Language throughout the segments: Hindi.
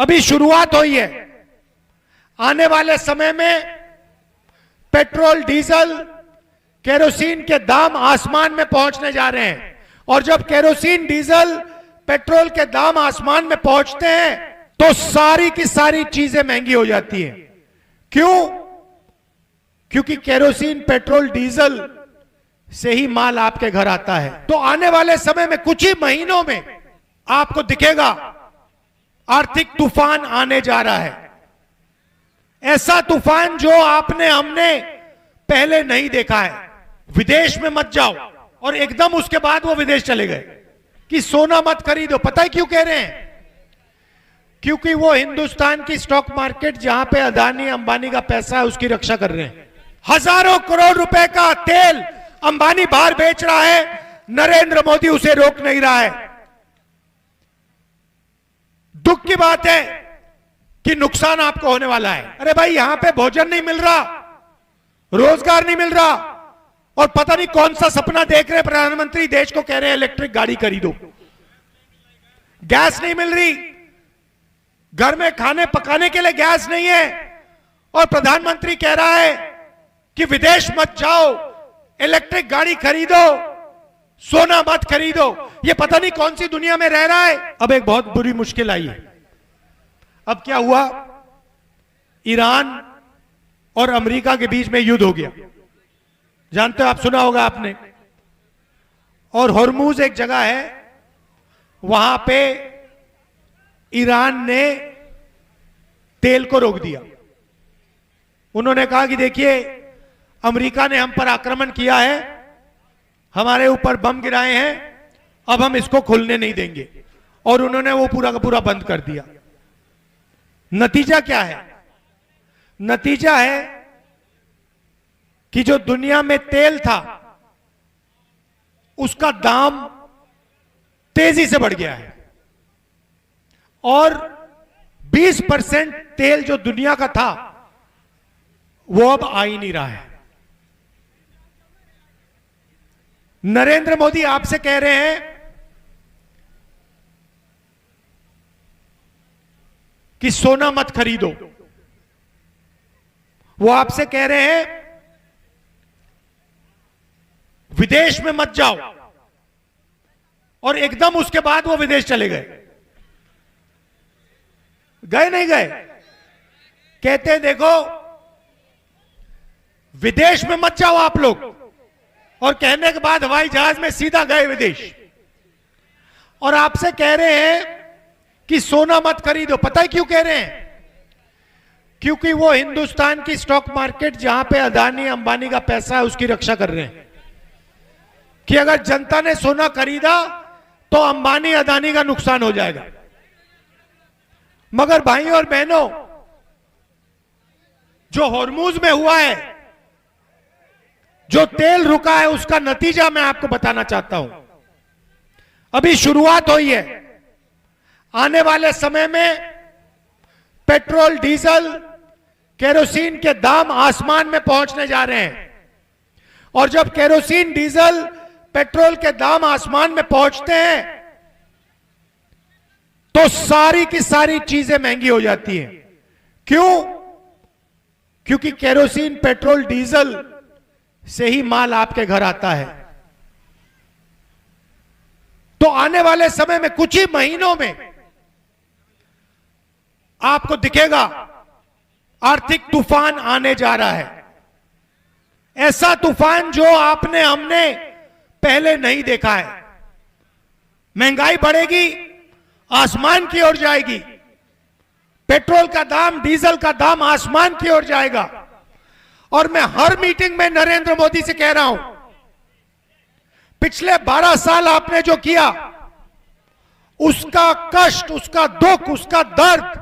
अभी शुरुआत हुई है। आने वाले समय में पेट्रोल, डीजल, केरोसिन के दाम आसमान में पहुंचने जा रहे हैं। और जब केरोसिन, डीजल, पेट्रोल के दाम आसमान में पहुंचते हैं तो सारी की सारी चीजें महंगी हो जाती हैं। क्यों? क्योंकि केरोसिन, पेट्रोल, डीजल से ही माल आपके घर आता है। तो आने वाले समय में कुछ ही महीनों में आपको दिखेगा आर्थिक तूफान आने जा रहा है। ऐसा तूफान जो हमने पहले नहीं देखा है। विदेश में मत जाओ, और एकदम उसके बाद वो विदेश चले गए कि सोना मत खरीदो। पता है क्यों कह रहे हैं? क्योंकि वो हिंदुस्तान की स्टॉक मार्केट जहां पे अदानी अंबानी का पैसा है उसकी रक्षा कर रहे हैं। हजारों करोड़ रुपए का तेल अंबानी बाहर बेच रहा है, नरेंद्र मोदी उसे रोक नहीं रहा है। दुख की बात है कि नुकसान आपको होने वाला है। अरे भाई, यहां पे भोजन नहीं मिल रहा, रोजगार नहीं मिल रहा, और पता नहीं कौन सा सपना देख रहे प्रधानमंत्री, देश को कह रहे हैं इलेक्ट्रिक गाड़ी खरीदो। गैस नहीं मिल रही, घर में खाने पकाने के लिए गैस नहीं है, और प्रधानमंत्री कह रहा है कि विदेश मत जाओ, इलेक्ट्रिक गाड़ी खरीदो, सोना मत खरीदो। ये पता नहीं कौन सी दुनिया में रह रहा है। अब एक बहुत बुरी मुश्किल आई है। अब क्या हुआ? ईरान और अमेरिका के बीच में युद्ध हो गया। जानते हो, आप सुना होगा आपने। और हॉर्मूज एक जगह है, वहां पे ईरान ने तेल को रोक दिया। उन्होंने कहा कि देखिए, अमेरिका ने हम पर आक्रमण किया है, हमारे ऊपर बम गिराए हैं, अब हम इसको खुलने नहीं देंगे। और उन्होंने वो पूरा का पूरा बंद कर दिया। नतीजा क्या है? नतीजा है कि जो दुनिया में तेल था उसका दाम तेजी से बढ़ गया है, और 20% तेल जो दुनिया का था वो अब आ ही नहीं रहा है। नरेंद्र मोदी आपसे कह रहे हैं कि सोना मत खरीदो। वो आपसे कह रहे हैं विदेश में मत जाओ, और एकदम उसके बाद वो विदेश चले गए। गए नहीं गए? कहते हैं देखो, विदेश में मत जाओ आप लोग, और कहने के बाद हवाई जहाज में सीधा गए विदेश। और आपसे कह रहे हैं कि सोना मत खरीदो। पता है क्यों कह रहे हैं? क्योंकि वो हिंदुस्तान की स्टॉक मार्केट जहां पे अदानी अंबानी का पैसा है उसकी रक्षा कर रहे हैं कि अगर जनता ने सोना खरीदा तो अंबानी अदानी का नुकसान हो जाएगा। मगर भाई और बहनों, जो हॉर्मूज में हुआ है, जो तेल रुका है, उसका नतीजा मैं आपको बताना चाहता हूं। अभी शुरुआत हुई है। आने वाले समय में पेट्रोल, डीजल, केरोसिन के दाम आसमान में पहुंचने जा रहे हैं। और जब केरोसिन, डीजल, पेट्रोल के दाम आसमान में पहुंचते हैं तो सारी की सारी चीजें महंगी हो जाती हैं। क्यों? क्योंकि केरोसिन, पेट्रोल, डीजल से ही माल आपके घर आता है। तो आने वाले समय में कुछ ही महीनों में आपको दिखेगा आर्थिक तूफान आने जा रहा है। ऐसा तूफान जो हमने पहले नहीं देखा है। महंगाई बढ़ेगी, आसमान की ओर जाएगी। पेट्रोल का दाम, डीजल का दाम आसमान की ओर जाएगा। और मैं हर मीटिंग में नरेंद्र मोदी से कह रहा हूं, पिछले 12 साल आपने जो किया, उसका कष्ट, उसका दुख, उसका दर्द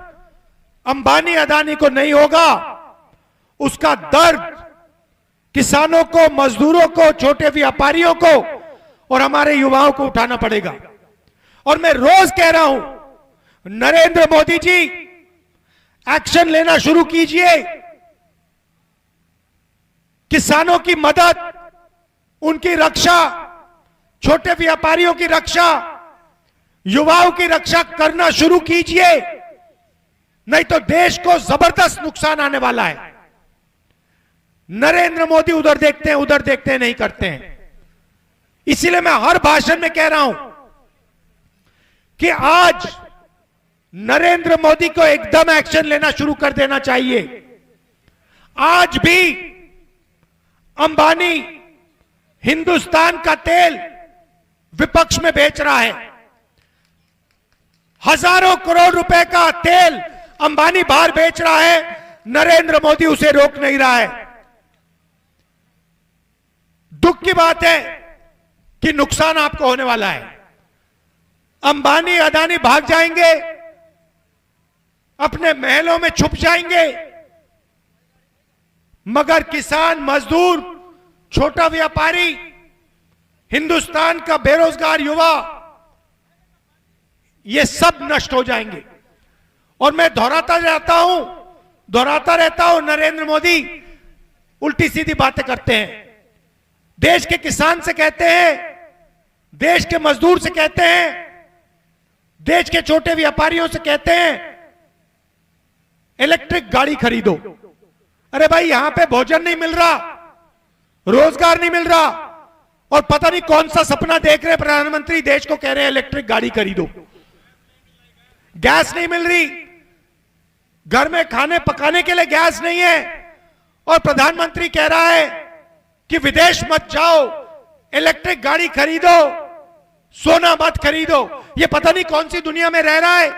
अंबानी अदानी को नहीं होगा। उसका दर्द किसानों को, मजदूरों को, छोटे व्यापारियों को और हमारे युवाओं को उठाना पड़ेगा। और मैं रोज कह रहा हूं, नरेंद्र मोदी जी एक्शन लेना शुरू कीजिए। किसानों की मदद, उनकी रक्षा, छोटे व्यापारियों की रक्षा, युवाओं की रक्षा करना शुरू कीजिए। नहीं तो देश को जबरदस्त नुकसान आने वाला है। नरेंद्र मोदी उधर देखते हैं, उधर देखते हैं, नहीं करते हैं। इसीलिए मैं हर भाषण में कह रहा हूं कि आज नरेंद्र मोदी को एकदम एक्शन लेना शुरू कर देना चाहिए। आज भी अंबानी हिंदुस्तान का तेल विपक्ष में बेच रहा है। हजारों करोड़ रुपए का तेल अंबानी बाहर बेच रहा है, नरेंद्र मोदी उसे रोक नहीं रहा है। दुख की बात है कि नुकसान आपको होने वाला है। अंबानी अदानी भाग जाएंगे, अपने महलों में छुप जाएंगे, मगर किसान, मजदूर, छोटा व्यापारी, हिंदुस्तान का बेरोजगार युवा, ये सब नष्ट हो जाएंगे। और मैं दोहराता रहता हूं, नरेंद्र मोदी उल्टी सीधी बातें करते हैं। देश के किसान से कहते हैं, देश के मजदूर से कहते हैं, देश के छोटे व्यापारियों से कहते हैं इलेक्ट्रिक गाड़ी खरीदो। अरे भाई, यहां पे भोजन नहीं मिल रहा, रोजगार नहीं मिल रहा, और पता नहीं कौन सा सपना देख रहे प्रधानमंत्री, देश को कह रहे हैं इलेक्ट्रिक गाड़ी खरीदो। गैस नहीं मिल रही, घर में खाने पकाने के लिए गैस नहीं है, और प्रधानमंत्री कह रहा है कि विदेश मत जाओ, इलेक्ट्रिक गाड़ी खरीदो, सोना मत खरीदो। ये पता नहीं कौन सी दुनिया में रह रहा है,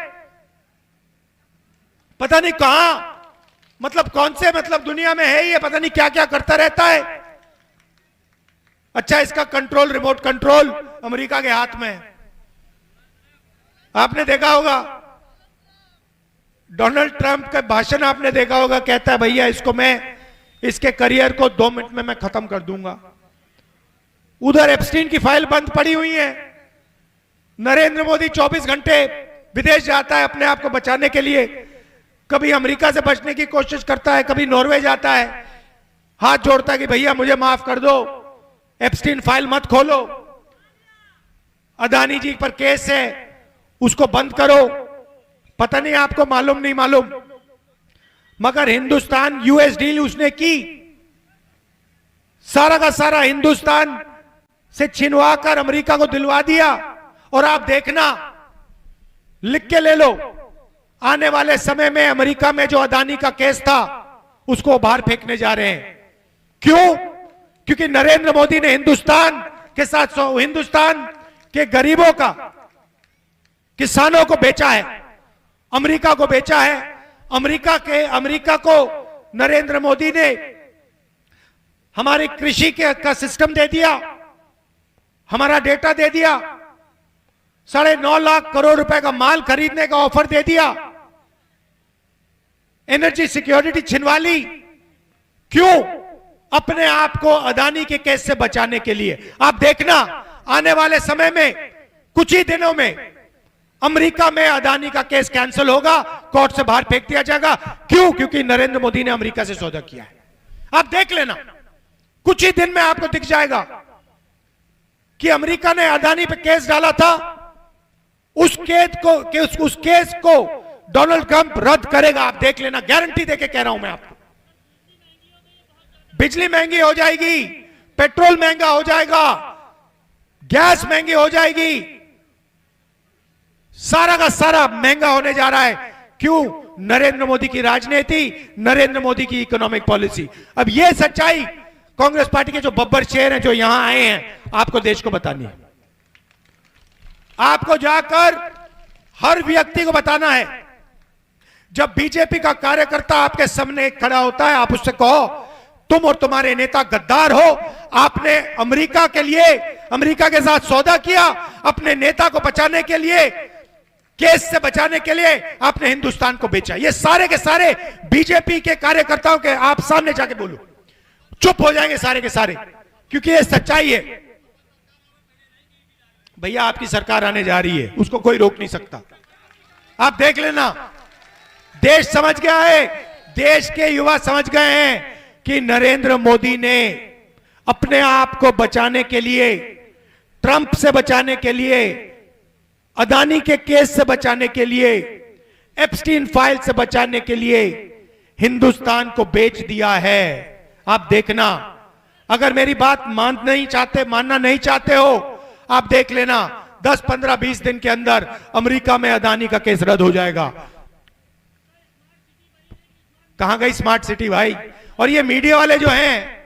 पता नहीं कहां, मतलब कौन से दुनिया में है ये, पता नहीं क्या क्या करता रहता है। अच्छा, इसका कंट्रोल, रिमोट कंट्रोल अमेरिका के हाथ में है। आपने देखा होगा डोनाल्ड ट्रंप का भाषण, आपने देखा होगा, कहता है भैया इसको मैं, इसके करियर को 2 मिनट में मैं खत्म कर दूंगा। उधर एप्स्टीन की फाइल बंद पड़ी हुई है। नरेंद्र मोदी 24 घंटे विदेश जाता है अपने आप को बचाने के लिए। कभी अमेरिका से बचने की कोशिश करता है, कभी नॉर्वे जाता है, हाथ जोड़ता है कि भैया मुझे माफ कर दो, एप्स्टीन फाइल मत खोलो, अदानी जी पर केस है, उसको बंद करो। पता नहीं आपको मालूम नहीं मालूम, मगर हिंदुस्तान यूएस डील उसने की, सारा का सारा हिंदुस्तान से छिनवा कर अमेरिका को दिलवा दिया। और आप देखना, लिख के ले लो, आने वाले समय में अमेरिका में जो अदानी का केस था उसको बाहर फेंकने जा रहे हैं। क्यों? क्योंकि नरेंद्र मोदी ने हिंदुस्तान के साथ, हिंदुस्तान के गरीबों का, किसानों को बेचा है, अमेरिका को बेचा है। अमेरिका को नरेंद्र मोदी ने हमारी कृषि का सिस्टम दे दिया, हमारा डेटा दे दिया, 9.5 लाख करोड़ रुपए का माल खरीदने का ऑफर दे दिया, एनर्जी सिक्योरिटी छिनवा ली। क्यों? अपने आप को अदानी के केस से बचाने के लिए। आप देखना, आने वाले समय में कुछ ही दिनों में अमेरिका में अदानी का केस कैंसिल होगा, कोर्ट से बाहर फेंक दिया जाएगा। क्यों? क्योंकि नरेंद्र मोदी ने अमेरिका से सौदा किया है। आप देख लेना, कुछ ही दिन में आपको दिख जाएगा कि अमेरिका ने अदानी पे केस डाला था, उस केस को डोनाल्ड ट्रंप रद्द करेगा। आप देख लेना, गारंटी देके कह रहा हूं मैं आपको। बिजली महंगी हो जाएगी, पेट्रोल महंगा हो जाएगा, गैस महंगी हो जाएगी, सारा का सारा महंगा होने जा रहा है। क्यों? नरेंद्र मोदी की राजनीति, नरेंद्र मोदी की इकोनॉमिक पॉलिसी। अब यह सच्चाई कांग्रेस पार्टी के जो बब्बर शेर हैं, जो यहां आए हैं, आपको देश को बतानी है। आपको जाकर हर व्यक्ति को बताना है। जब बीजेपी का कार्यकर्ता आपके सामने खड़ा होता है, आप उससे कहो तुम और तुम्हारे नेता गद्दार हो, आपने अमेरिका के लिए, अमेरिका के साथ सौदा किया, अपने नेता को बचाने के लिए, केस से बचाने के लिए आपने हिंदुस्तान को बेचा। ये सारे के सारे बीजेपी के कार्यकर्ताओं के आप सामने जाके बोलो, चुप हो जाएंगे सारे के सारे, क्योंकि ये सच्चाई है। भैया आपकी सरकार आने जा रही है, उसको कोई रोक नहीं सकता। आप देख लेना, देश समझ गया है, देश के युवा समझ गए हैं कि नरेंद्र मोदी ने अपने आप को बचाने के लिए, ट्रंप से बचाने के लिए, अदानी के केस से बचाने के लिए, एप्स्टीन फाइल से बचाने के लिए हिंदुस्तान को बेच दिया है। आप देखना, अगर मेरी बात मानना नहीं चाहते हो, आप देख लेना 10, 15, 20 दिन के अंदर अमेरिका में अदानी का केस रद्द हो जाएगा। कहां गई स्मार्ट सिटी भाई? और ये मीडिया वाले जो हैं,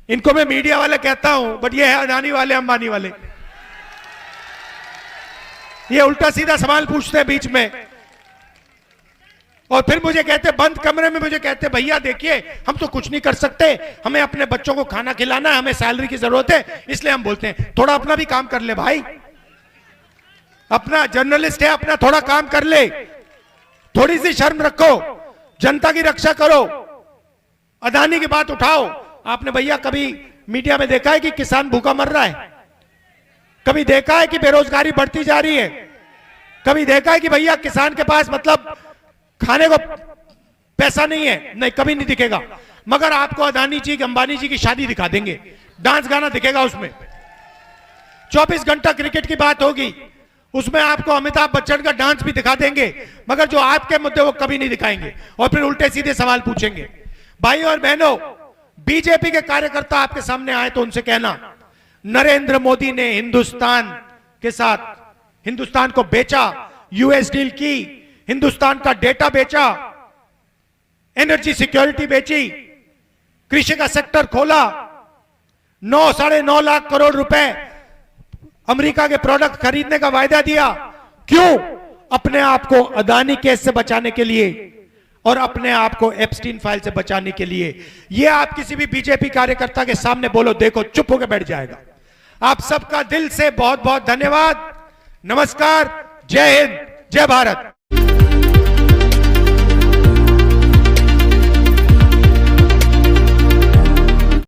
इनको मैं मीडिया वाले कहता हूं, बट ये है अदानी वाले, अंबानी वाले। ये उल्टा सीधा सवाल पूछते हैं बीच में, और फिर मुझे कहते, बंद कमरे में मुझे कहते, भैया देखिए हम तो कुछ नहीं कर सकते, हमें अपने बच्चों को खाना खिलाना है, हमें सैलरी की जरूरत है, इसलिए हम बोलते हैं। थोड़ा अपना भी काम कर ले भाई, अपना जर्नलिस्ट है, अपना थोड़ा काम कर ले, थोड़ी सी शर्म रखो, जनता की रक्षा करो, अदानी की बात उठाओ। आपने भैया कभी मीडिया में देखा है कि किसान भूखा मर रहा है? कभी देखा है कि बेरोजगारी बढ़ती जा रही है? कभी देखा है कि भैया किसान के पास मतलब खाने को पैसा नहीं है? नहीं, कभी नहीं दिखेगा। मगर आपको अदानी जी, अंबानी जी की शादी दिखा देंगे, डांस गाना दिखेगा उसमें। 24 घंटा क्रिकेट की बात होगी, उसमें आपको अमिताभ बच्चन का डांस भी दिखा देंगे, मगर जो आपके मुद्दे वो कभी नहीं दिखाएंगे, और फिर उल्टे सीधे सवाल पूछेंगे। भाई और बहनों, बीजेपी के कार्यकर्ता आपके सामने आए तो उनसे कहना, नरेंद्र मोदी ने हिंदुस्तान के साथ हिंदुस्तान को बेचा, यूएस डील की, हिंदुस्तान का डेटा बेचा, एनर्जी सिक्योरिटी बेची, कृषि का सेक्टर खोला, 9-9.5 लाख करोड़ रुपए अमेरिका के प्रोडक्ट खरीदने का वायदा दिया। क्यों? अपने आप को अदानी केस से बचाने के लिए और अपने आप को एप्स्टीन फाइल से बचाने के लिए। यह आप किसी भी बीजेपी कार्यकर्ता के सामने बोलो, देखो चुप होकर बैठ जाएगा। आप सबका दिल से बहुत बहुत धन्यवाद। नमस्कार, जय हिंद, जय भारत।